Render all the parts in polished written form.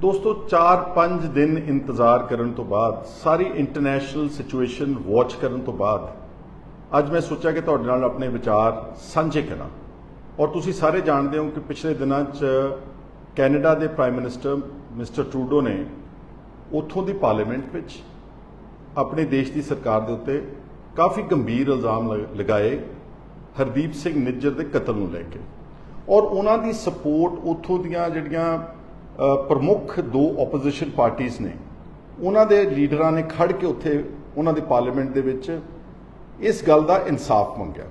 दोस्तों 4-5 दिन इंतजार करने तो बाद सारी इंटरनेशनल सिचुएशन वॉच करने तो बाद ਅੱਜ मैं सोचा कि ਤੁਹਾਡੇ ਨਾਲ अपने विचार ਸਾਂਝੇ ਕਰਾਂ और ਤੁਸੀਂ ਸਾਰੇ ਜਾਣਦੇ ਹੋ कि पिछले दिनों कैनेडा के प्राइम मिनिस्टर मिस्टर ट्रूडो ने ਉੱਥੋਂ ਦੀ पार्लीमेंट ਵਿੱਚ अपने देश की सरकार के उत्ते काफ़ी गंभीर इल्जाम लगाए हरदीप सिंह निज्जर के कतल ਨੂੰ ਲੈ ਕੇ और उन्हों की सपोर्ट ਉੱਥੋਂ ਦੀਆਂ ਜਿਹੜੀਆਂ प्रमुख दो ओपोजिशन पार्टीज़ ने उन्होंने लीडर ने खड़ के उत्थे उन्होंने पार्लीमेंट के विच इस गल का इंसाफ मंगया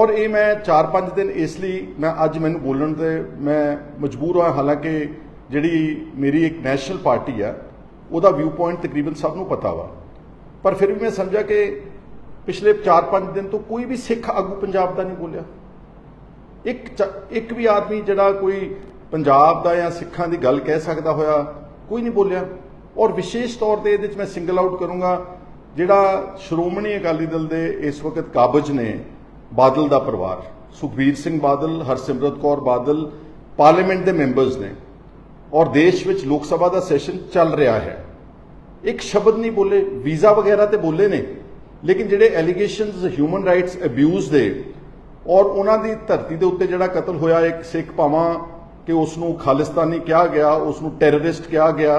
और ये मैं 4-5 दिन इसलिए मैं अज मैनू बोलण ते मैं मजबूर हाँ। हालांकि जिहड़ी मेरी एक नैशनल पार्टी है उहदा व्यू पॉइंट तकरीबन सबनों पता वा, पर फिर भी मैं समझा कि पिछले 4-5 दिन तो कोई भी सिख आगू पंजाब का नहीं बोलिया। एक भी आदमी जिहड़ा कोई पंजाब का या सिखां की गल कह सकता होया कोई नहीं बोलिया। और विशेष तौर पर ये मैं सिंगल आउट करूँगा जिहड़ा श्रोमणी अकाली दल के इस वक्त काबज ने बादल का परिवार सुखबीर सिंह बादल हरसिमरत कौर बादल पार्लीमेंट के मैंबर्स ने और देश में लोक सभा का सैशन चल रहा है, एक शब्द नहीं बोले। वीज़ा वगैरह तो बोले ने, लेकिन जिहड़े एलीगेशनस ह्यूमन राइट्स अब्यूज़ दे और उन्होंने धरती के उत्ते जिहड़ा कतल होया एक सिख भावां कि उसनूं खालिस्तानी कहा गया, उसनूं टैररिस्ट कहा गया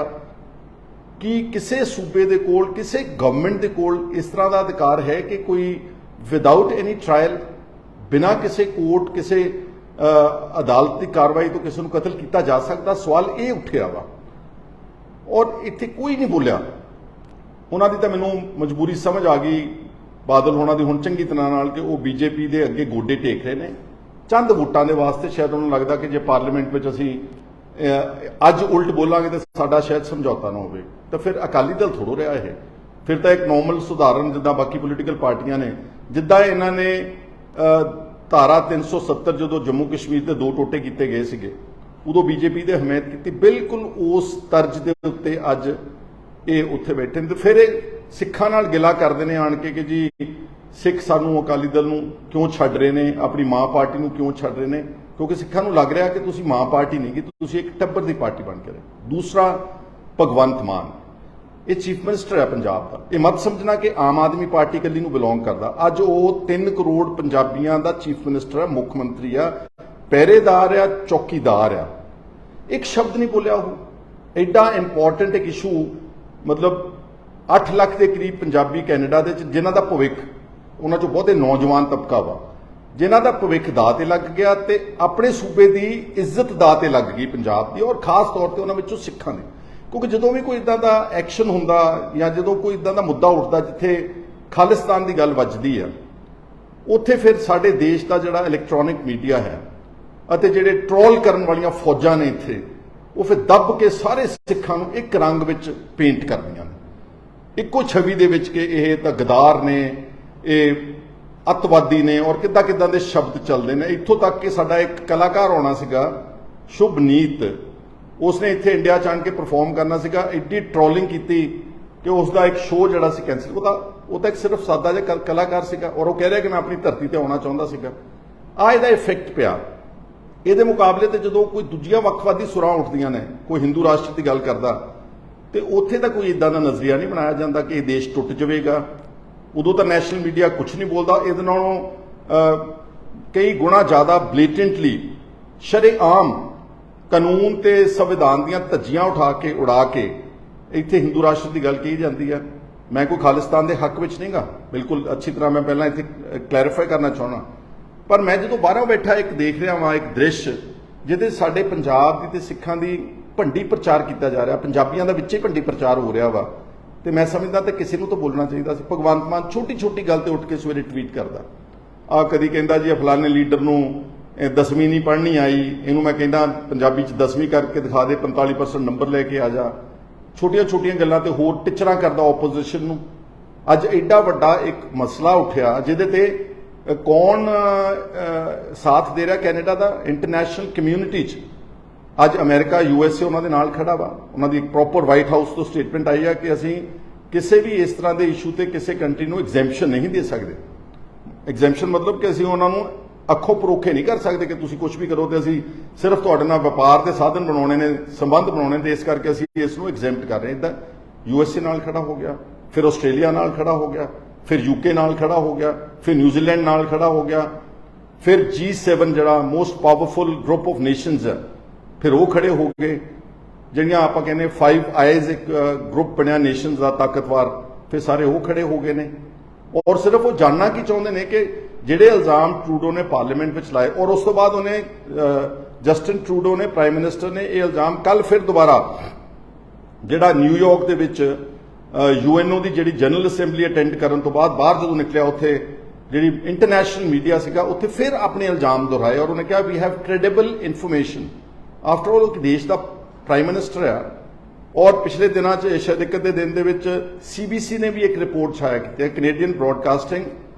कि किसी सूबे के कोल किसी गवर्नमेंट के कोल इस तरह का अधिकार है कि कोई विदाउट एनी ट्रायल बिना किसी कोर्ट किसी अदालत की कार्रवाई तो किसी को कतल किया जा सकता। सवाल ये उठिया वा और इत्थे कोई नहीं बोलिया। उन्होंने तो मैनू मजबूरी समझ आ गई बादल होना दी हुण चंगी तरह नाल कि वो बीजेपी के अगे गोडे टेक रहे हैं चंद वोटां दे वास्ते। शायद उन्होंने लगता कि जो पार्लीमेंट में असीं अज उल्ट बोलांगे तो साडा शायद समझौता ना होवे, तो फिर अकाली दल थोड़ो रहा है। फिर तो एक नॉर्मल सुधारण जिद्दां बाकी पोलीटिकल पार्टियां ने जिद्दां इन्हां ने धारा 370 जो जम्मू कश्मीर के 2 टोटे किए गए सीगे उदों बीजेपी की हमायत की, बिल्कुल उस तर्ज के उत्ते अज ये उत्थे बैठे ने। तो फिर सिखां नाल गिला करते हैं आण के कि जी सिख सानू अकाली दल नूं क्यों छड्ड रहे ने, अपनी मां पार्टी नूं क्यों छड्ड रहे ने, क्योंकि सिखां नूं लग रहा कि तुसीं मां पार्टी नहीं कि तुसीं एक टब्बर की पार्टी बन के रहे। दूसरा भगवंत मान ये चीफ मिनिस्टर है पंजाब का, ये मत समझना कि आम आदमी पार्टी कली नूं बिलोंग करता। अज वो 3 करोड़ पंजाबियों का चीफ मिनिस्टर है, मुख मंत्री आ, पहरेदार आ, चौकीदार आ। एक शब्द नहीं बोलिया। वो एडा इंपॉर्टेंट एक इशू, मतलब 8 लाख के करीब पंजाबी कैनेडा के जिन्हों का भविख उन्होंने चो बहुते नौजवान तबका वा जिन्हों का भविख दाऽ ते लग गया तो अपने सूबे की इज्जत दाऽ ते लग गई पंजाब की और खास तौर पर उन्होंने सिखां ने। क्योंकि जो भी कोई इदां का एक्शन हुंदा या जो कोई इदां का मुद्दा उठता जिथे खालिस्तान की गल वजदी है उत्थे फिर साडे देश का जिहड़ा इलैक्ट्रॉनिक मीडिया है अते जिहड़े ट्रोल करन वालियां फौजां ने इत्थे वो फिर दब के सारे सिखां नूं एक रंग विच पेंट करदियां ने, इक्को छवि दे विच कि इह तां गदार ने, ये अतवादी ने और किद्दां किद्दां दे शब्द चलते हैं। इत्थों तक कि साडा एक कलाकार आउणा सीगा शुभनीत, उसने इत्थे इंडिया च आण के परफॉर्म करना सीगा, एड्डी ट्रोलिंग की कि उसका एक शो जिहड़ा सी कैंसल। वो तो एक सिर्फ सादा जिहा कलाकार सीगा और वो कह रहा कि मैं अपनी धरती पर आउणा चाहुंदा सीगा। आ इहदा इफैक्ट पिया। इहदे मुकाबले ते जदों कोई दूजियां वक्खवादी सुरां उठदियां ने, कोई हिंदू राष्ट्र की गल करदा ते उत्थे तां कोई इदां दा नज़रिया नहीं बनाया जांदा कि यह देश टुट जावेगा। उदों तो नैशनल मीडिया कुछ नहीं बोलता। इहदे नालों कई गुणा ज़्यादा ब्लेटेंटली शरेआम कानून ते संविधान दीयां धज्जियां उड़ा के इत्थे हिंदू राष्ट्र की गल कही जाती है। मैं कोई खालिस्तान के हक विच नहीं गा, बिल्कुल अच्छी तरह मैं पहला इत्थे क्लैरिफाई करना चाहना। पर मैं जो बाहरों बैठा एक देख रहा वहाँ एक दृश्य जिहदे साडे पंजाब की ते सिखां दी भंडी प्रचार किया जा रहा, पंजाबियों का विच ही भंडी प्रचार हो रहा वा। तो मैं समझदा तो किसी को तो बोलना चाहिए सी। भगवंत मान छोटी छोटी गल ते उठ के सवेरे ट्वीट करता आ, कदी कहता जी फलाने लीडर नूं 10वीं नहीं पढ़नी आई, इनू मैं कहना पंजाबी 10वीं करके दिखा दे, 45% नंबर लैके आ जा। छोटिया छोटिया गल्लां ते होर टिचरां करदा ओपोजिशन नूं। अज एडा वड्डा एक मसला उठिया जिहदे ते कौन साथ दे रहा कैनेडा का, इंटरनेशनल कम्यूनिटी च अज अमेरिका USA उन्होंने नाल खड़ा वा। उन्होंने एक प्रॉपर वाइट हाउस तो स्टेटमेंट आई है कि असीं किसी भी इस तरह के इशू ते किसी कंट्री नूं एग्जैम्पशन नहीं दे सकते। एग्जैम्पशन मतलब कि असीं उन्होंने ਅੱਖੋਂ ਪਰੋਖੇ ਨਹੀਂ ਕਰ ਸਕਦੇ ਕਿ ਤੁਸੀਂ ਕੁਝ ਵੀ ਕਰੋ ਤੇ ਅਸੀਂ ਸਿਰਫ ਤੁਹਾਡੇ ਨਾਲ ਵਪਾਰ ਦੇ ਸਾਧਨ ਬਣਾਉਣੇ ਨੇ, ਸੰਬੰਧ ਬਣਾਉਣੇ ਤੇ ਇਸ ਕਰਕੇ ਅਸੀਂ ਇਸ ਨੂੰ ਐਗਜ਼ੈਂਪਟ ਕਰ ਰਹੇ ਹਾਂ। ਇੱਦਾਂ USA ਨਾਲ ਖੜਾ ਹੋ ਗਿਆ, ਫਿਰ ਆਸਟ੍ਰੇਲੀਆ ਨਾਲ ਖੜਾ ਹੋ ਗਿਆ, ਫਿਰ UK ਨਾਲ ਖੜਾ ਹੋ ਗਿਆ, ਫਿਰ ਨਿਊਜ਼ੀਲੈਂਡ ਨਾਲ ਖੜਾ ਹੋ ਗਿਆ, ਫਿਰ G7 ਜਿਹੜਾ most powerful group of nations ਹੈ, ਫਿਰ ਉਹ ਖੜੇ ਹੋ ਗਏ। ਜਿਹੜੀਆਂ ਆਪਾਂ ਕਹਿੰਦੇ 5 ਆਈਜ਼ ਇੱਕ ਗਰੁੱਪ ਬਣਿਆ ਨੇਸ਼ਨਸ ਦਾ ਤਾਕਤਵਰ, ਫਿਰ ਸਾਰੇ ਉਹ ਖੜੇ ਹੋ ਗਏ ਨੇ। ਔਰ ਸਿਰਫ ਉਹ ਜਾਣਨਾ ਕੀ ਚਾਹੁੰਦੇ ਨੇ ਕਿ ਜਿਹੜੇ ਇਲਜ਼ਾਮ ਟਰੂਡੋ ਨੇ ਪਾਰਲੀਮੈਂਟ ਵਿੱਚ ਲਾਏ, ਔਰ ਉਸ ਤੋਂ ਬਾਅਦ ਉਹਨੇ ਜਸਟਿਨ ਟਰੂਡੋ ਨੇ, ਪ੍ਰਾਈਮ ਮਿਨਿਸਟਰ ਨੇ, ਇਹ ਇਲਜ਼ਾਮ ਕੱਲ ਫਿਰ ਦੁਬਾਰਾ ਜਿਹੜਾ ਨਿਊਯਾਰਕ ਦੇ ਵਿੱਚ UNO ਦੀ ਜਿਹੜੀ ਜਨਰਲ ਅਸੈਂਬਲੀ ਅਟੈਂਡ ਕਰਨ ਤੋਂ ਬਾਅਦ ਬਾਹਰ ਜਦੋਂ ਨਿਕਲਿਆ, ਉੱਥੇ ਜਿਹੜੀ ਇੰਟਰਨੈਸ਼ਨਲ ਮੀਡੀਆ ਸੀਗਾ, ਉੱਥੇ ਫਿਰ ਆਪਣੇ ਇਲਜ਼ਾਮ ਦੁਹਰਾਏ ਔਰ ਉਹਨੇ ਕਿਹਾ we have credible information. After all ਉਹ ਦੇਸ਼ ਦਾ ਪ੍ਰਾਈਮ ਮਿਨਿਸਟਰ ਆ। ਔਰ ਪਿਛਲੇ ਦਿਨਾਂ 'ਚ ਸ਼ਾਇਦ ਇੱਕ ਦੇ ਦਿਨ ਦੇ ਵਿੱਚ CBC ਨੇ ਵੀ ਇੱਕ ਰਿਪੋਰਟ ਛਾਇਆ ਕੀਤੀ ਹੈ, ਕੈਨੇਡੀਅਨ ਬ੍ਰੌਡਕਾਸਟਿੰਗ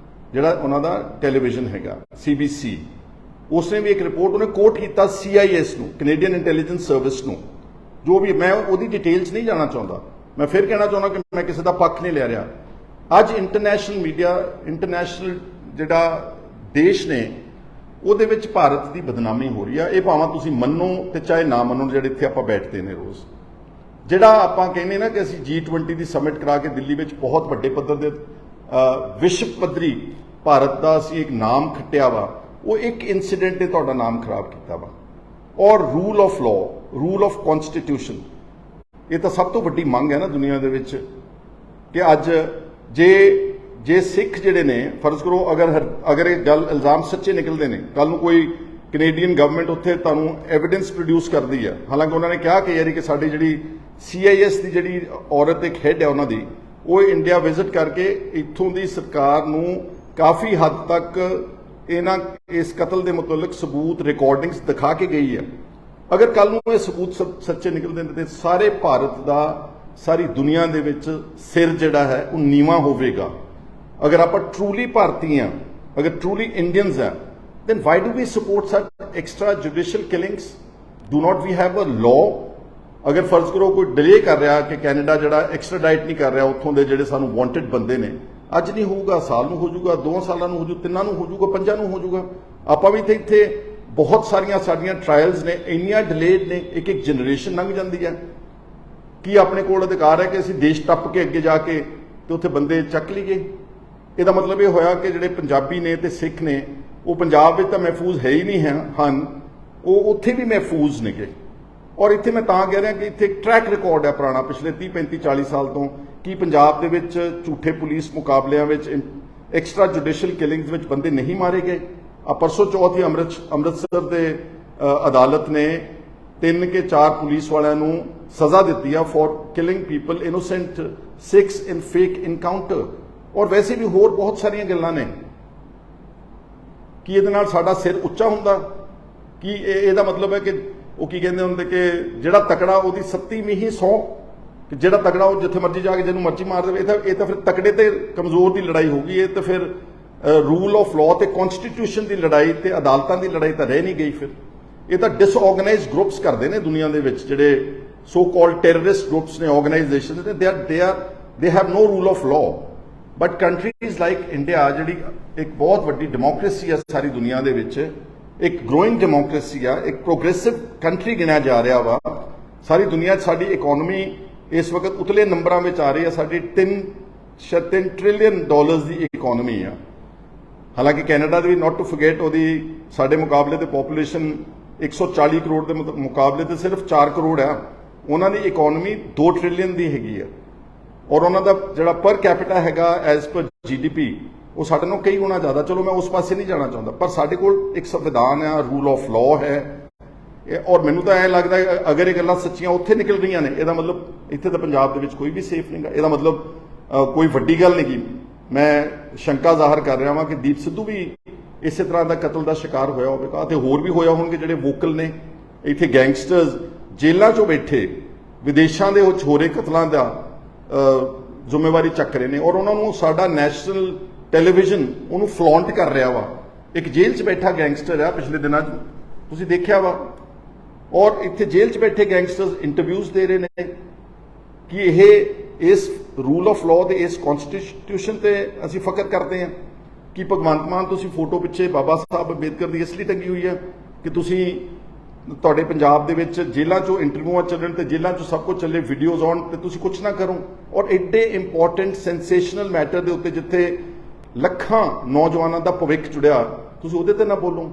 ਜਿਹੜਾ ਉਹਨਾਂ ਦਾ ਟੈਲੀਵਿਜ਼ਨ ਹੈਗਾ CBC, ਉਸਨੇ ਵੀ ਇੱਕ ਰਿਪੋਰਟ ਉਹਨੇ ਕੋਟ ਕੀਤਾ CIS ਨੂੰ, ਕੈਨੇਡੀਅਨ ਇੰਟੈਲੀਜੈਂਸ ਸਰਵਿਸ ਨੂੰ। ਜੋ ਵੀ, ਮੈਂ ਉਹਦੀ ਡਿਟੇਲਸ ਨਹੀਂ ਜਾਣਾ ਚਾਹੁੰਦਾ, ਮੈਂ ਫਿਰ ਕਹਿਣਾ ਚਾਹੁੰਦਾ ਕਿ ਮੈਂ ਕਿਸੇ ਦਾ ਪੱਖ ਨਹੀਂ ਲੈ ਰਿਹਾ। ਅੱਜ ਇੰਟਰਨੈਸ਼ਨਲ ਮੀਡੀਆ, ਇੰਟਰਨੈਸ਼ਨਲ ਜਿਹੜਾ ਦੇਸ਼ ਨੇ, ਉਹਦੇ ਵਿੱਚ ਭਾਰਤ ਦੀ ਬਦਨਾਮੀ ਹੋ ਰਹੀ ਆ। ਇਹ ਭਾਵੇਂ ਤੁਸੀਂ ਮੰਨੋ ਤੇ ਚਾਹੇ ਨਾ ਮੰਨੋ, ਜਿਹੜੇ ਇੱਥੇ ਆਪਾਂ ਬੈਠਦੇ ਨੇ ਰੋਜ਼, ਜਿਹੜਾ ਆਪਾਂ ਕਹਿੰਦੇ ਨਾ ਕਿ ਅਸੀਂ G20 ਦੀ ਸਮਿਟ ਕਰਾ ਕੇ ਦਿੱਲੀ ਵਿੱਚ ਬਹੁਤ ਵੱਡੇ ਪੱਧਰ ਦੇ ਵਿਸ਼ਵ ਪੱਧਰੀ ਭਾਰਤ ਦਾ ਅਸੀਂ ਇੱਕ ਨਾਮ ਖੱਟਿਆ ਵਾ, ਉਹ ਇੱਕ ਇਨਸੀਡੈਂਟ ਨੇ ਤੁਹਾਡਾ ਨਾਮ ਖਰਾਬ ਕੀਤਾ ਵਾ। ਔਰ rule of law, rule of constitution, ਇਹ ਤਾਂ ਸਭ ਤੋਂ ਵੱਡੀ ਮੰਗ ਹੈ ਨਾ ਦੁਨੀਆ ਦੇ ਵਿੱਚ ਕਿ ਅੱਜ ਜੇ ਸਿੱਖ ਜਿਹੜੇ ਨੇ, ਫਰਜ਼ ਕਰੋ ਅਗਰ ਇਹ ਗੱਲ ਇਲਜ਼ਾਮ ਸੱਚੇ ਨਿਕਲਦੇ ਨੇ, ਕੱਲ ਨੂੰ ਕੋਈ ਕੈਨੇਡੀਅਨ ਗਵਰਨਮੈਂਟ ਉੱਥੇ ਤੁਹਾਨੂੰ ਐਵੀਡੈਂਸ ਪ੍ਰੋਡਿਊਸ ਕਰਦੀ ਹੈ, ਹਾਲਾਂਕਿ ਉਹਨਾਂ ਨੇ ਕਿਹਾ ਕਿ ਯਾਰੀ ਕਿ ਸਾਡੀ ਜਿਹੜੀ CIS ਦੀ ਜਿਹੜੀ ਔਰਤ ਇੱਕ ਹੈਡ ਹੈ ਉਹਨਾਂ ਦੀ, ਉਹ ਇੰਡੀਆ ਵਿਜ਼ਿਟ ਕਰਕੇ ਇੱਥੋਂ ਦੀ ਸਰਕਾਰ ਨੂੰ ਕਾਫੀ ਹੱਦ ਤੱਕ ਇਸ ਕਤਲ ਦੇ ਮੁਤਲਕ ਸਬੂਤ, ਰਿਕਾਰਡਿੰਗਸ ਦਿਖਾ ਕੇ ਗਈ ਹੈ। ਅਗਰ ਕੱਲ ਨੂੰ ਇਹ ਸਬੂਤ ਸੱਚੇ ਨਿਕਲਦੇ ਨੇ ਤੇ ਸਾਰੇ ਭਾਰਤ ਦਾ, ਸਾਰੀ ਦੁਨੀਆ ਦੇ ਵਿੱਚ ਸਿਰ ਜਿਹੜਾ ਹੈ ਉਹ ਨੀਵਾਂ ਹੋਵੇਗਾ। ਅਗਰ ਆਪਾਂ ਟਰੂਲੀ ਭਾਰਤੀ ਹਾਂ, ਅਗਰ ਟਰੂਲੀ ਇੰਡੀਅਨਸ ਹਾਂ, then why do we support such extrajudicial killings? Do not we have a law? ਅਗਰ ਫਰਜ਼ ਕਰੋ ਕੋਈ ਡਿਲੇ ਕਰ ਰਿਹਾ ਕਿ ਕੈਨੇਡਾ ਜਿਹੜਾ ਐਕਸਟ੍ਰਾਡਾਈਟ ਨਹੀਂ ਕਰ ਰਿਹਾ ਉੱਥੋਂ ਦੇ ਜਿਹੜੇ ਸਾਨੂੰ ਵਾਂਟਡ ਬੰਦੇ ਨੇ, ਅੱਜ ਨਹੀਂ ਹੋਊਗਾ, ਸਾਲ ਨੂੰ ਹੋ ਜਾਊਗਾ, 2 ਸਾਲਾਂ ਨੂੰ ਹੋ ਜਾਊ, 3 ਨੂੰ ਹੋ ਜਾਊਗਾ, 5 ਨੂੰ ਹੋ ਜਾਊਗਾ। ਆਪਾਂ ਵੀ ਇੱਥੇ ਬਹੁਤ ਸਾਰੀਆਂ ਸਾਡੀਆਂ ਟ੍ਰਾਇਲਸ ਨੇ, ਇੰਨੀਆਂ ਡਿਲੇਡ ਨੇ, ਇੱਕ ਜਨਰੇਸ਼ਨ ਲੰਘ ਜਾਂਦੀ ਹੈ। ਕੀ ਆਪਣੇ ਕੋਲ ਅਧਿਕਾਰ ਹੈ ਕਿ ਅਸੀਂ ਦੇਸ਼ ਟੱਪ ਕੇ ਅੱਗੇ ਜਾ ਕੇ ਤੇ ਉੱਥੇ ਬੰਦੇ ਚੱਕ ਲਈਏ? ਇਹਦਾ ਮਤਲਬ ਇਹ ਹੋਇਆ ਕਿ ਜਿਹੜੇ ਪੰਜਾਬੀ ਨੇ ਤੇ ਸਿੱਖ ਨੇ, ਉਹ ਪੰਜਾਬ ਵਿੱਚ ਤਾਂ ਮਹਿਫੂਜ਼ ਹੈ ਹੀ ਨਹੀਂ ਹਨ, ਉਹ ਉੱਥੇ ਵੀ ਮਹਿਫੂਜ਼ ਨੇਗੇ। ਔਰ ਇੱਥੇ ਮੈਂ ਤਾਂ ਕਹਿ ਰਿਹਾ ਕਿ ਇੱਥੇ ਟਰੈਕ ਰਿਕਾਰਡ ਹੈ ਪੁਰਾਣਾ, ਪਿਛਲੇ 30, 35, 40 ਸਾਲ ਤੋਂ, ਕਿ ਪੰਜਾਬ ਦੇ ਵਿੱਚ ਝੂਠੇ ਪੁਲਿਸ ਮੁਕਾਬਲਿਆਂ ਵਿੱਚ, ਐਕਸਟਰਾ ਜੁਡੀਸ਼ੀਅਲ ਕਿਲਿੰਗਸ ਵਿੱਚ ਬੰਦੇ ਨਹੀਂ ਮਾਰੇ ਗਏ। ਪਰਸੋਂ ਚੌਥ ਹੀ ਅੰਮ੍ਰਿਤਸਰ ਦੇ ਅਦਾਲਤ ਨੇ 3 ਕੇ 4 ਪੁਲਿਸ ਵਾਲਿਆਂ ਨੂੰ ਸਜ਼ਾ ਦਿੱਤੀ ਆ for killing people, innocent 6 in fake encounter. ਔਰ ਵੈਸੇ ਵੀ ਹੋਰ ਬਹੁਤ ਸਾਰੀਆਂ ਗੱਲਾਂ ਨੇ। ਕੀ ਇਹਦੇ ਨਾਲ ਸਾਡਾ ਸਿਰ ਉੱਚਾ ਹੁੰਦਾ? ਕੀ ਇਹਦਾ ਮਤਲਬ ਹੈ ਕਿ ਉਹ ਕੀ ਕਹਿੰਦੇ ਹੁੰਦੇ ਕਿ ਜਿਹੜਾ ਤਕੜਾ ਉਹਦੀ 7ਵੀਂ ਹੀ ਸੌ, ਕਿ ਜਿਹੜਾ ਤਕੜਾ ਉਹ ਜਿੱਥੇ ਮਰਜ਼ੀ ਜਾ ਕੇ ਜਿਹਨੂੰ ਮਰਜ਼ੀ ਮਾਰ ਦੇਵੇ? ਇਹ ਤਾਂ ਫਿਰ ਤਕੜੇ ਤੇ ਕਮਜ਼ੋਰ ਦੀ ਲੜਾਈ ਹੋਊਗੀ। ਇਹ ਤਾਂ ਫਿਰ ਰੂਲ ਆਫ ਲਾਅ ਤੇ ਕਨਸਟੀਟਿਊਸ਼ਨ ਦੀ ਲੜਾਈ ਤੇ ਅਦਾਲਤਾਂ ਦੀ ਲੜਾਈ ਤਾਂ ਰਹਿ ਨਹੀਂ ਗਈ। ਫਿਰ ਇਹ ਤਾਂ ਡਿਸਆਰਗੇਨਾਈਜ਼ਡ ਗਰੁੱਪਸ ਕਰਦੇ ਨੇ ਦੁਨੀਆ ਦੇ ਵਿੱਚ, ਜਿਹੜੇ ਸੋ ਕਾਲਡ ਟੈਰਰਿਸਟ ਗਰੁੱਪਸ ਨੇ, ਆਰਗੇਨਾਈਜੇਸ਼ਨ ਨੇ, they have no rule of law. But countries like India, ਜਿਹੜੀ ਇੱਕ ਬਹੁਤ ਵੱਡੀ ਡੈਮੋਕ੍ਰੇਸੀ ਹੈ ਸਾਰੀ ਦੁਨੀਆ ਦੇ ਵਿੱਚ, ਇੱਕ ਗਰੋਇੰਗ ਡੈਮੋਕ੍ਰੇਸੀ ਆ, ਇੱਕ ਪ੍ਰੋਗਰੈਸਿਵ ਕੰਟਰੀ ਗਿਣਿਆ ਜਾ ਰਿਹਾ ਵਾ ਸਾਰੀ ਦੁਨੀਆ 'ਚ। ਸਾਡੀ ਇਕਨੋਮੀ ਇਸ ਵਕਤ ਉਤਲੇ ਨੰਬਰਾਂ ਵਿੱਚ ਆ ਰਹੀ ਹੈ। ਸਾਡੀ 3 ਟ੍ਰਿਲੀਅਨ ਡਾਲਰਸ ਦੀ ਇਕਨੋਮੀ ਆ। ਹਾਲਾਂਕਿ Canada the we not to forget, ਉਹਦੀ ਸਾਡੇ ਮੁਕਾਬਲੇ ਤੇ ਪੋਪੂਲੇਸ਼ਨ 140 ਕਰੋੜ ਦੇ ਮੁਕਾਬਲੇ ਤੇ ਸਿਰਫ 4 ਕਰੋੜ ਆ। ਉਹਨਾਂ ਦੀ ਇਕਨੋਮੀ 2 ਟ੍ਰਿਲੀਅਨ ਦੀ ਹੈਗੀ ਆ। ਔਰ ਉਹਨਾਂ ਦਾ ਜਿਹੜਾ ਪਰ ਕੈਪੀਟਾ ਹੈਗਾ ਐਜ਼ ਪਰ GDP, ਉਹ ਸਾਡੇ ਨਾਲੋਂ ਕਈ ਗੁਣਾ ਜ਼ਿਆਦਾ। ਚਲੋ ਮੈਂ ਉਸ ਪਾਸੇ ਨਹੀਂ ਜਾਣਾ ਚਾਹੁੰਦਾ, ਪਰ ਸਾਡੇ ਕੋਲ ਇੱਕ ਸੰਵਿਧਾਨ ਹੈ, ਰੂਲ ਆਫ ਲਾਅ ਹੈ। ਔਰ ਮੈਨੂੰ ਤਾਂ ਐਂ ਲੱਗਦਾ ਅਗਰ ਇਹ ਗੱਲਾਂ ਸੱਚੀਆਂ ਉੱਥੇ ਨਿਕਲ ਰਹੀਆਂ ਨੇ, ਇਹਦਾ ਮਤਲਬ ਇੱਥੇ ਤਾਂ ਪੰਜਾਬ ਦੇ ਵਿੱਚ ਕੋਈ ਵੀ ਸੇਫ ਨਹੀਂਗਾ। ਇਹਦਾ ਮਤਲਬ ਕੋਈ ਵੱਡੀ ਗੱਲ ਨਹੀਂ ਗੀ। ਮੈਂ ਸ਼ੰਕਾ ਜ਼ਾਹਰ ਕਰ ਰਿਹਾ ਹਾਂ ਕਿ ਦੀਪ ਸਿੱਧੂ ਵੀ ਇਸੇ ਤਰ੍ਹਾਂ ਦਾ ਕਤਲ ਦਾ ਸ਼ਿਕਾਰ ਹੋਇਆ ਹੋਵੇਗਾ, ਅਤੇ ਹੋਰ ਵੀ ਹੋਇਆ ਹੋਣਗੇ ਜਿਹੜੇ ਵੋਕਲ ਨੇ। ਇੱਥੇ ਗੈਂਗਸਟਰਸ ਜੇਲ੍ਹਾਂ 'ਚੋਂ ਬੈਠੇ ਵਿਦੇਸ਼ਾਂ ਦੇ ਉਹ ਛੋਰੇ ਕਤਲਾਂ ਦਾ ਜ਼ਿੰਮੇਵਾਰੀ ਚੱਕ ਰਹੇ ਨੇ, ਔਰ ਉਹਨਾਂ ਨੂੰ ਸਾਡਾ ਨੈਸ਼ਨਲ ਟੈਲੀਵਿਜ਼ਨ ਉਹਨੂੰ ਫਲੌਂਟ ਕਰ ਰਿਹਾ ਵਾ। ਇੱਕ ਜੇਲ੍ਹ 'ਚ ਬੈਠਾ ਗੈਂਗਸਟਰ ਆ, ਪਿਛਲੇ ਦਿਨਾਂ 'ਚ ਤੁਸੀਂ ਦੇਖਿਆ ਵਾ। ਔਰ ਇੱਥੇ ਜੇਲ੍ਹ 'ਚ ਬੈਠੇ ਗੈਂਗਸਟਰਸ ਇੰਟਰਵਿਊਜ਼ ਦੇ ਰਹੇ ਨੇ ਕਿ ਇਹ ਇਸ ਰੂਲ ਆਫ ਲਾਅ ਤੇ ਇਸ ਕਨਸਟੀਟਿਊਸ਼ਨ ਤੇ ਅਸੀਂ ਫਖਰ ਕਰਦੇ ਹਾਂ। ਕਿ ਭਗਵੰਤ ਮਾਨ ਤੁਸੀਂ ਫੋਟੋ ਪਿੱਛੇ ਬਾਬਾ ਸਾਹਿਬ ਅੰਬੇਦਕਰ ਦੀ ਇਸ ਲਈ ਟੰਗੀ ਹੋਈ ਹੈ ਕਿ ਤੁਸੀਂ ਤੁਹਾਡੇ ਪੰਜਾਬ ਦੇ ਵਿੱਚ ਜੇਲ੍ਹਾਂ 'ਚੋਂ ਇੰਟਰਵਿਊਆਂ ਚੱਲਣ ਤੇ ਜੇਲ੍ਹਾਂ 'ਚੋਂ ਸਭ ਕੁਝ ਚੱਲੇ, ਵੀਡੀਓਜ਼ ਆਉਣ ਤੇ ਤੁਸੀਂ ਕੁਝ ਨਾ ਕਰੋ। ਔਰ ਐਡੇ ਇੰਪੋਰਟੈਂਟ ਸੈਂਸੇਸ਼ਨਲ ਮੈਟਰ ਦੇ ਉੱਤੇ ਜਿੱਥੇ ਲੱਖਾਂ ਨੌਜਵਾਨਾਂ ਦਾ ਭਵਿੱਖ ਜੁੜਿਆ, ਤੁਸੀਂ ਉਹਦੇ ਤੇ ਨਾ ਬੋਲੋ।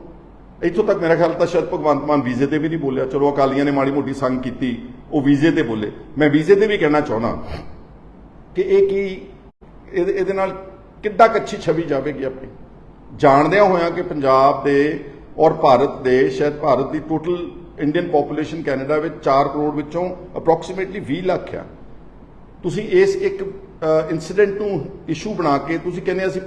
ਇੱਥੋਂ ਤੱਕ ਮੇਰਾ ਖਿਆਲ ਤਾਂ ਸ਼ਾਇਦ ਭਗਵੰਤ ਮਾਨ ਵੀਜ਼ੇ ਤੇ ਵੀ ਨਹੀਂ ਬੋਲਿਆ। ਚਲੋ ਅਕਾਲੀਆਂ ਨੇ ਮਾੜੀ ਮੋਟੀ ਸੰਗ ਕੀਤੀ, ਉਹ ਵੀਜ਼ੇ ਤੇ ਬੋਲੇ। ਮੈਂ ਵੀਜ਼ੇ ਤੇ ਵੀ ਕਹਿਣਾ ਚਾਹੁੰਦਾ ਕਿ ਇਹ ਕੀ ਇਹਦੇ ਨਾਲ ਕਿੱਦਾਂ ਅੱਛੀ ਛਵੀ ਜਾਵੇਗੀ ਆਪਣੀ, ਜਾਣਦਿਆਂ ਹੋਇਆਂ ਕਿ ਪੰਜਾਬ ਦੇ ਔਰ ਭਾਰਤ ਦੇ, ਸ਼ਾਇਦ ਭਾਰਤ ਦੀ ਟੋਟਲ ਇੰਡੀਅਨ ਪੋਪੂਲੇਸ਼ਨ ਕੈਨੇਡਾ ਵਿੱਚ 4 ਕਰੋੜ ਵਿੱਚੋਂ ਅਪਰੋਕਸੀਮੇਟਲੀ 20 ਲੱਖ ਆ। ਤੁਸੀਂ ਇਸ ਇੱਕ ਇਨਸੀਡੈਂਟ ਨੂੰ ਇਸ਼ੂ ਬਣਾ ਕੇ ਤੁਸੀਂ ਕਹਿੰਦੇ ਅਸੀਂ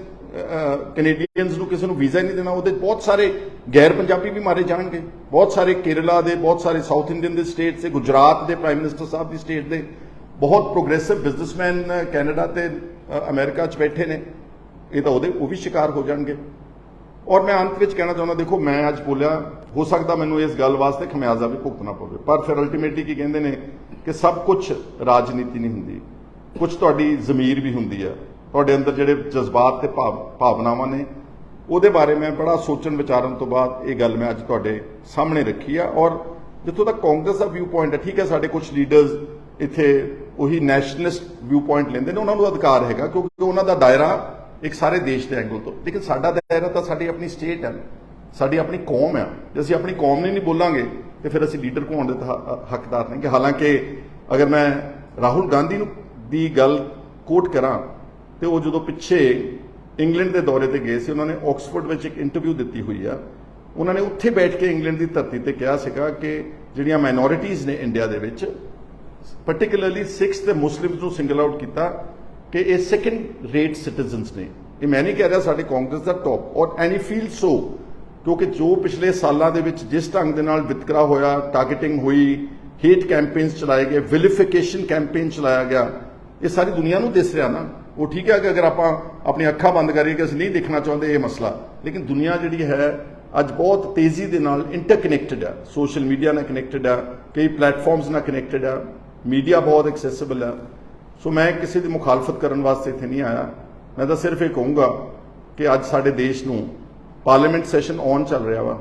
ਕੈਨੇਡੀਅਨਸ ਨੂੰ ਕਿਸੇ ਨੂੰ ਵੀਜ਼ਾ ਨਹੀਂ ਦੇਣਾ। ਉਹਦੇ ਬਹੁਤ ਸਾਰੇ ਗੈਰ ਪੰਜਾਬੀ ਵੀ ਮਾਰੇ ਜਾਣਗੇ, ਬਹੁਤ ਸਾਰੇ ਕੇਰਲਾ ਦੇ, ਬਹੁਤ ਸਾਰੇ ਸਾਊਥ ਇੰਡੀਅਨ ਦੇ ਸਟੇਟ ਦੇ, ਗੁਜਰਾਤ ਦੇ ਪ੍ਰਾਈਮ ਮਿਨਿਸਟਰ ਸਾਹਿਬ ਦੀ ਸਟੇਟ ਦੇ ਬਹੁਤ ਪ੍ਰੋਗਰੈਸਿਵ ਬਿਜ਼ਨਸਮੈਨ ਕੈਨੇਡਾ ਤੇ ਅਮਰੀਕਾ 'ਚ ਬੈਠੇ ਨੇ। ਇਹ ਤਾਂ ਉਹ ਵੀ ਸ਼ਿਕਾਰ ਹੋ ਜਾਣਗੇ। ਔਰ ਮੈਂ ਅੰਤ ਵਿੱਚ ਕਹਿਣਾ ਚਾਹੁੰਦਾ, ਦੇਖੋ ਮੈਂ ਅੱਜ ਬੋਲਿਆ, ਹੋ ਸਕਦਾ ਮੈਨੂੰ ਇਸ ਗੱਲ ਵਾਸਤੇ ਖਮਿਆਜ਼ਾ ਵੀ ਭੁਗਤਣਾ ਪਵੇ, ਪਰ ਫਿਰ ਅਲਟੀਮੇਟਲੀ ਕੀ ਕਹਿੰਦੇ ਨੇ ਕਿ ਸਭ ਕੁਝ ਰਾਜਨੀਤੀ ਨਹੀਂ ਹੁੰਦੀ, ਕੁਝ ਤੁਹਾਡੀ ਜ਼ਮੀਰ ਵੀ ਹੁੰਦੀ ਹੈ। ਤੁਹਾਡੇ ਅੰਦਰ ਜਿਹੜੇ ਜਜ਼ਬਾਤ ਤੇ ਭਾਵਨਾਵਾਂ ਨੇ, ਉਹਦੇ ਬਾਰੇ ਮੈਂ ਬੜਾ ਸੋਚਣ ਵਿਚਾਰਨ ਤੋਂ ਬਾਅਦ ਇਹ ਗੱਲ ਮੈਂ ਅੱਜ ਤੁਹਾਡੇ ਸਾਹਮਣੇ ਰੱਖੀ ਆ। ਔਰ ਜਿੱਥੋਂ ਤੱਕ ਕਾਂਗਰਸ ਦਾ ਵਿਊ ਪੁਆਇੰਟ ਹੈ, ਠੀਕ ਹੈ, ਸਾਡੇ ਕੁਝ ਲੀਡਰਸ ਇੱਥੇ ਉਹੀ ਨੈਸ਼ਨਲਿਸਟ ਵਿਊ ਪੁਆਇੰਟ ਲੈਂਦੇ ਨੇ, ਉਹਨਾਂ ਨੂੰ ਅਧਿਕਾਰ ਹੈਗਾ ਕਿਉਂਕਿ ਉਹਨਾਂ ਦਾ ਦਾਇਰਾ ਇੱਕ ਸਾਰੇ ਦੇਸ਼ ਦੇ ਐਂਗਲ ਤੋਂ, ਲੇਕਿਨ ਸਾਡਾ ਦਾਇਰਾ ਤਾਂ ਸਾਡੀ ਆਪਣੀ ਸਟੇਟ ਹੈ, ਸਾਡੀ ਆਪਣੀ ਕੌਮ ਹੈ। ਜੇ ਅਸੀਂ ਆਪਣੀ ਕੌਮ ਨੂੰ ਨਹੀਂ ਬੋਲਾਂਗੇ ਤੇ ਫਿਰ ਅਸੀਂ ਲੀਡਰ ਹੋਣ ਦੇ ਹੱਕਦਾਰ ਨਹੀਂ। ਕਿ ਹਾਲਾਂਕਿ ਅਗਰ ਮੈਂ ਰਾਹੁਲ ਗਾਂਧੀ ਨੂੰ ਦੀ ਗੱਲ ਕੋਟ ਕਰਾਂ ਤੇ ਉਹ ਜਦੋਂ ਪਿੱਛੇ ਇੰਗਲੈਂਡ ਦੇ ਦੌਰੇ ਤੇ ਗਏ ਸੀ, ਉਹਨਾਂ ਨੇ ਆਕਸਫੋਰਡ ਵਿੱਚ ਇੱਕ ਇੰਟਰਵਿਊ ਦਿੱਤੀ ਹੋਈ ਆ। ਉਹਨਾਂ ਨੇ ਉੱਥੇ ਬੈਠ ਕੇ ਇੰਗਲੈਂਡ ਦੀ ਧਰਤੀ ਤੇ ਕਿਹਾ ਸੀਗਾ ਕਿ ਜਿਹੜੀਆਂ ਮਾਈਨੋਰਿਟੀਜ਼ ਨੇ ਇੰਡੀਆ ਦੇ ਵਿੱਚ, particularly ਸਿੱਖਸ ਤੇ ਮੁਸਲਿਮਸ ਨੂੰ ਸਿੰਗਲ ਆਊਟ ਕੀਤਾ ਕਿ ਇਹ ਸੈਕੰਡ ਰੇਟ ਸਿਟੀਜ਼ਨਸ ਨੇ। ਇਹ ਮੈਂ ਨਹੀਂ ਕਹਿ ਰਿਹਾ ਸਾਡੇ ਕਾਂਗਰਸ ਦਾ ਟੌਪ, ਔਰ ਐਨੀ ਫੀਲ ਸੋ, ਕਿਉਂਕਿ ਜੋ ਪਿਛਲੇ ਸਾਲਾਂ ਦੇ ਵਿੱਚ ਜਿਸ ਢੰਗ ਦੇ ਨਾਲ ਵਿਤਕਰਾ ਹੋਇਆ, ਟਾਰਗੇਟਿੰਗ ਹੋਈ, ਹੇਟ ਕੈਂਪੇਨਸ ਚਲਾਏ ਗਏ, ਵਿਲੀਫਿਕੇਸ਼ਨ ਕੈਂਪੇਨ ਚਲਾਇਆ ਗਿਆ, ਇਹ ਸਾਰੀ ਦੁਨੀਆ ਨੂੰ ਦਿਸ ਰਿਹਾ ਨਾ। ਉਹ ਠੀਕ ਹੈ ਕਿ ਅਗਰ ਆਪਾਂ ਆਪਣੀ ਅੱਖਾਂ ਬੰਦ ਕਰੀਏ ਕਿ ਅਸੀਂ ਨਹੀਂ ਦੇਖਣਾ ਚਾਹੁੰਦੇ ਇਹ ਮਸਲਾ, ਲੇਕਿਨ ਦੁਨੀਆ ਜਿਹੜੀ ਹੈ ਅੱਜ ਬਹੁਤ ਤੇਜ਼ੀ ਦੇ ਨਾਲ ਇੰਟਰਕਨੈਕਟਡ ਹੈ, ਸੋਸ਼ਲ ਮੀਡੀਆ ਨਾਲ ਕਨੈਕਟਡ ਹੈ, ਕਈ ਪਲੇਟਫਾਰਮਸ ਨਾਲ ਕਨੈਕਟਡ ਹੈ, ਮੀਡੀਆ ਬਹੁਤ ਐਕਸੈਸਿਬਲ ਹੈ। ਸੋ ਮੈਂ ਕਿਸੇ ਦੀ ਮੁਖਾਲਫਤ ਕਰਨ ਵਾਸਤੇ ਇੱਥੇ ਨਹੀਂ ਆਇਆ। ਮੈਂ ਤਾਂ ਸਿਰਫ ਇਹ ਕਹੂੰਗਾ ਕਿ ਅੱਜ ਸਾਡੇ ਦੇਸ਼ ਨੂੰ ਪਾਰਲੀਮੈਂਟ ਸੈਸ਼ਨ ਆਨ ਚੱਲ ਰਿਹਾ ਵਾ,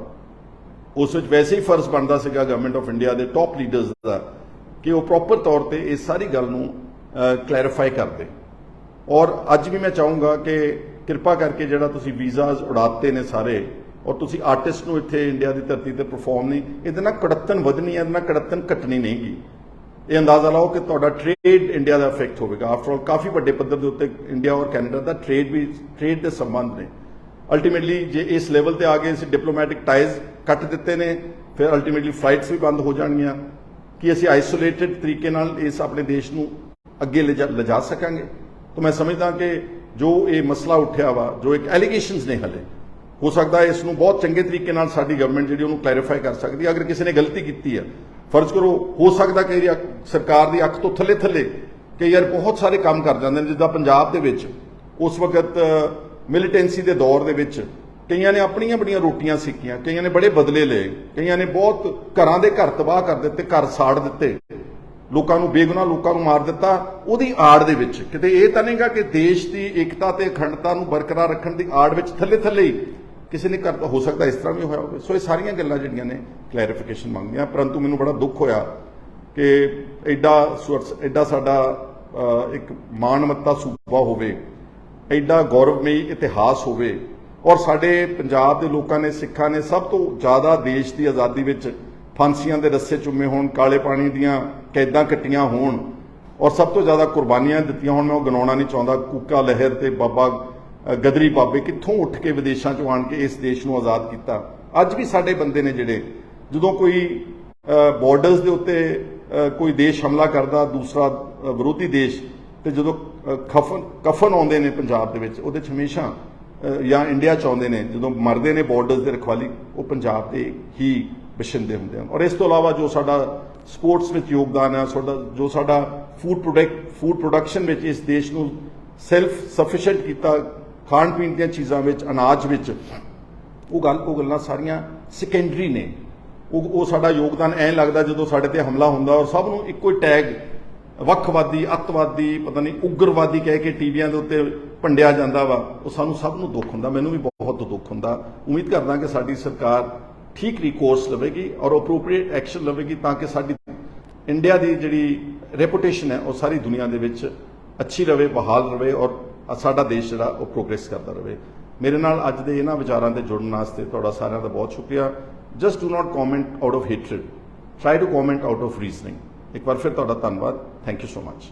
ਉਸ ਵਿੱਚ ਵੈਸੇ ਹੀ ਫਰਜ਼ ਬਣਦਾ ਸੀਗਾ ਗਵਰਨਮੈਂਟ ਆਫ ਇੰਡੀਆ ਦੇ ਟੌਪ ਲੀਡਰਸ ਦਾ ਕਿ ਉਹ ਪ੍ਰੋਪਰ ਤੌਰ ਤੇ ਇਸ ਸਾਰੀ ਗੱਲ ਨੂੰ ਕਲੈਰੀਫਾਈ ਕਰਦੇ। ਔਰ ਅੱਜ ਵੀ ਮੈਂ ਚਾਹੂੰਗਾ ਕਿ ਕਿਰਪਾ ਕਰਕੇ ਜਿਹੜਾ ਤੁਸੀਂ ਵੀਜ਼ਾਜ਼ ਉਡਾਤੇ ਨੇ ਸਾਰੇ, ਔਰ ਤੁਸੀਂ ਆਰਟਿਸਟ ਨੂੰ ਇੱਥੇ ਇੰਡੀਆ ਦੀ ਧਰਤੀ ਤੇ ਪਰਫਾਰਮ ਨਹੀਂ, ਇਹਦੇ ਨਾਲ ਕੜੱਤਨ ਵਧਣੀ ਹੈ, ਇਹਦੇ ਨਾਲ ਕੜੱਤਨ ਘਟਣੀ ਨਹੀਂ ਗੀ। ਇਹ ਅੰਦਾਜ਼ਾ ਲਾਓ ਕਿ ਤੁਹਾਡਾ ਟ੍ਰੇਡ ਇੰਡੀਆ ਦਾ ਇਫੈਕਟ ਹੋਵੇਗਾ। ਆਫਟਰ ਆਲ ਕਾਫੀ ਵੱਡੇ ਪੱਧਰ ਦੇ ਉੱਤੇ ਇੰਡੀਆ ਔਰ ਕੈਨੇਡਾ ਦਾ ਟ੍ਰੇਡ ਦੇ ਸੰਬੰਧ ਨੇ। ਅਲਟੀਮੇਟਲੀ ਜੇ ਇਸ ਲੈਵਲ ਤੇ ਆ ਗਏ, ਅਸੀਂ ਡਿਪਲੋਮੈਟਿਕ ਟਾਈਜ਼ ਕੱਟ ਦਿੱਤੇ ਨੇ, ਫਿਰ ਅਲਟੀਮੇਟਲੀ ਫਲਾਈਟਸ ਵੀ ਬੰਦ ਹੋ ਜਾਣਗੀਆਂ। ਕਿ ਅਸੀਂ ਆਈਸੋਲੇਟਿਡ ਤਰੀਕੇ ਨਾਲ ਇਸ ਆਪਣੇ ਦੇਸ਼ ਨੂੰ ਅੱਗੇ ਲਿਜਾ ਸਕਾਂਗੇ? ਤਾਂ ਮੈਂ ਸਮਝਦਾ ਕਿ ਜੋ ਇਹ ਮਸਲਾ ਉੱਠਿਆ ਵਾ, ਜੋ ਇੱਕ ਐਲੀਗੇਸ਼ਨਸ ਨੇ, ਹਲੇ ਹੋ ਸਕਦਾ ਇਸ ਨੂੰ ਬਹੁਤ ਚੰਗੇ ਤਰੀਕੇ ਨਾਲ ਸਾਡੀ ਗਵਰਨਮੈਂਟ ਜਿਹੜੀ ਉਹਨੂੰ ਕਲੈਰੀਫਾਈ ਕਰ ਸਕਦੀ ਹੈ। ਅਗਰ ਕਿਸੇ ਨੇ ਗਲਤੀ ਕੀਤੀ ਹੈ, ਫਰਜ਼ ਕਰੋ ਹੋ ਸਕਦਾ ਕਿ ਸਰਕਾਰ ਦੀ ਅੱਖ ਤੋਂ ਥੱਲੇ ਕਿ ਯਾਰ ਬਹੁਤ ਸਾਰੇ ਕੰਮ ਕਰ ਜਾਂਦੇ ਨੇ, ਜਿੱਦਾਂ ਪੰਜਾਬ ਦੇ ਵਿੱਚ ਉਸ ਵਕਤ ਮਿਲੀਟੈਂਸੀ ਦੇ ਦੌਰ ਦੇ ਵਿੱਚ ਕਈਆਂ ਨੇ ਆਪਣੀਆਂ ਬੜੀਆਂ ਰੋਟੀਆਂ ਸਿੱਕੀਆਂ, ਕਈਆਂ ਨੇ ਬੜੇ ਬਦਲੇ ਲਏ, ਕਈਆਂ ਨੇ ਬਹੁਤ ਘਰਾਂ ਦੇ ਘਰ ਤਬਾਹ ਕਰ ਦਿੱਤੇ, ਘਰ ਸਾੜ ਦਿੱਤੇ, ਲੋਕਾਂ ਨੂੰ ਬੇਗੁਨਾਹ ਲੋਕਾਂ ਨੂੰ ਮਾਰ ਦਿੱਤਾ। ਉਹਦੀ ਆੜ ਦੇ ਵਿੱਚ ਕਿਤੇ ਇਹ ਤਾਂ ਨਹੀਂਗਾ ਕਿ ਦੇਸ਼ ਦੀ ਏਕਤਾ ਤੇ ਅਖੰਡਤਾ ਨੂੰ ਬਰਕਰਾਰ ਰੱਖਣ ਦੀ ਆੜ ਵਿੱਚ ਥੱਲੇ ਹੀ ਕਿਸੇ ਨੇ ਕਰ, ਹੋ ਸਕਦਾ ਇਸ ਤਰ੍ਹਾਂ ਵੀ ਹੋਇਆ ਹੋਵੇ। ਸੋ ਇਹ ਸਾਰੀਆਂ ਗੱਲਾਂ ਜਿਹੜੀਆਂ ਨੇ ਕਲੈਰੀਫਿਕੇਸ਼ਨ ਮੰਗਦੀਆਂ। ਪਰੰਤੂ ਮੈਨੂੰ ਬੜਾ ਦੁੱਖ ਹੋਇਆ ਕਿ ਐਡਾ ਸਾਡਾ ਇੱਕ ਮਾਣਮੱਤਾ ਸੂਬਾ ਹੋਵੇ, ਐਡਾ ਗੌਰਵਮਈ ਇਤਿਹਾਸ ਹੋਵੇ, ਔਰ ਸਾਡੇ ਪੰਜਾਬ ਦੇ ਲੋਕਾਂ ਨੇ, ਸਿੱਖਾਂ ਨੇ ਸਭ ਤੋਂ ਜ਼ਿਆਦਾ ਦੇਸ਼ ਦੀ ਆਜ਼ਾਦੀ ਵਿੱਚ ਫਾਂਸੀਆਂ ਦੇ ਰੱਸੇ ਚੁੰਮੇ ਹੋਣ, ਕਾਲੇ ਪਾਣੀ ਦੀਆਂ ਕੈਦਾਂ ਕੱਟੀਆਂ ਹੋਣ, ਔਰ ਸਭ ਤੋਂ ਜ਼ਿਆਦਾ ਕੁਰਬਾਨੀਆਂ ਦਿੱਤੀਆਂ ਹੋਣ। ਮੈਂ ਉਹ ਗਿਣਾਉਣਾ ਨਹੀਂ ਚਾਹੁੰਦਾ। ਕੂਕਾ ਲਹਿਰ ਤੇ ਬਾਬਾ ਗਦਰੀ ਬਾਬੇ ਕਿੱਥੋਂ ਉੱਠ ਕੇ ਵਿਦੇਸ਼ਾਂ ਚੋਂ ਆਣ ਕੇ ਇਸ ਦੇਸ਼ ਨੂੰ ਆਜ਼ਾਦ ਕੀਤਾ। ਅੱਜ ਵੀ ਸਾਡੇ ਬੰਦੇ ਨੇ ਜਿਹੜੇ, ਜਦੋਂ ਕੋਈ ਬਾਰਡਰਸ ਦੇ ਉੱਤੇ ਕੋਈ ਦੇਸ਼ ਹਮਲਾ ਕਰਦਾ, ਦੂਸਰਾ ਵਿਰੋਧੀ ਦੇਸ਼, ਤੇ ਜਦੋਂ ਕਫਨ ਆਉਂਦੇ ਨੇ ਪੰਜਾਬ ਦੇ ਵਿੱਚ, ਉਹਦੇ 'ਚ ਹਮੇਸ਼ਾ ਜਾਂ ਇੰਡੀਆ 'ਚ ਆਉਂਦੇ ਨੇ, ਜਦੋਂ ਮਰਦੇ ਨੇ ਬਾਰਡਰਸ ਦੇ ਰਖਵਾਲੀ, ਉਹ ਪੰਜਾਬ ਦੇ ਹੀ ਬਸ਼ਿੰਦੇ ਹੁੰਦੇ ਹਨ। ਔਰ ਇਸ ਤੋਂ ਇਲਾਵਾ ਜੋ ਸਾਡਾ ਸਪੋਰਟਸ ਵਿੱਚ ਯੋਗਦਾਨ ਹੈ, ਜੋ ਸਾਡਾ ਫੂਡ ਪ੍ਰੋਡਕਸ਼ਨ ਵਿੱਚ ਇਸ ਦੇਸ਼ ਨੂੰ ਸੈਲਫ ਸਫੀਸ਼ੀਐਂਟ ਕੀਤਾ, ਖਾਣ ਪੀਣ ਦੀਆਂ ਚੀਜ਼ਾਂ ਵਿੱਚ, ਅਨਾਜ ਵਿੱਚ, ਉਹ ਗੱਲਾਂ ਸਾਰੀਆਂ ਸੈਕੰਡਰੀ ਨੇ। ਉਹ ਸਾਡਾ ਯੋਗਦਾਨ ਐਂ ਲੱਗਦਾ ਜਦੋਂ ਸਾਡੇ ਤੇ ਹਮਲਾ ਹੁੰਦਾ ਔਰ ਸਭ ਨੂੰ ਇੱਕੋ ਹੀ ਟੈਗ ਵੱਖਵਾਦੀ, ਅੱਤਵਾਦੀ, ਪਤਾ ਨਹੀਂ ਉਗਰਵਾਦੀ ਕਹਿ ਕੇ ਟੀਵੀਆਂ ਦੇ ਉੱਤੇ ਭੰਡਿਆ ਜਾਂਦਾ ਵਾ, ਉਹ ਸਾਨੂੰ ਸਭ ਨੂੰ ਦੁੱਖ ਹੁੰਦਾ। ਮੈਨੂੰ ਵੀ ਬਹੁਤ ਦੁੱਖ ਹੁੰਦਾ। ਉਮੀਦ ਕਰਦਾ ਕਿ ਸਾਡੀ ਸਰਕਾਰ ਠੀਕ ਰਿਕੋਰਸ ਲਵੇਗੀ ਔਰ ਅਪਰੋਪਰੀਏਟ ਐਕਸ਼ਨ ਲਵੇਗੀ ਤਾਂ ਕਿ ਸਾਡੀ ਇੰਡੀਆ ਦੀ ਜਿਹੜੀ ਰੈਪੂਟੇਸ਼ਨ ਹੈ ਉਹ ਸਾਰੀ ਦੁਨੀਆ ਦੇ ਵਿੱਚ ਅੱਛੀ ਰਵੇ, ਬਹਾਲ ਰਵੇ ਔਰ ਸਾਡਾ ਦੇਸ਼ ਜਿਹੜਾ ਉਹ ਪ੍ਰੋਗਰੈਸ ਕਰਦਾ ਰਵੇ। ਮੇਰੇ ਨਾਲ ਅੱਜ ਦੇ ਇਹਨਾਂ ਵਿਚਾਰਾਂ ਤੇ ਜੁੜਨ ਵਾਸਤੇ ਤੁਹਾਡਾ ਸਾਰਿਆਂ ਦਾ ਬਹੁਤ ਸ਼ੁਕਰੀਆ। Just do not comment out of hatred, try to comment out of reasoning. ਇੱਕ ਵਾਰ ਫਿਰ ਤੁਹਾਡਾ ਧੰਨਵਾਦ। Thank you so much.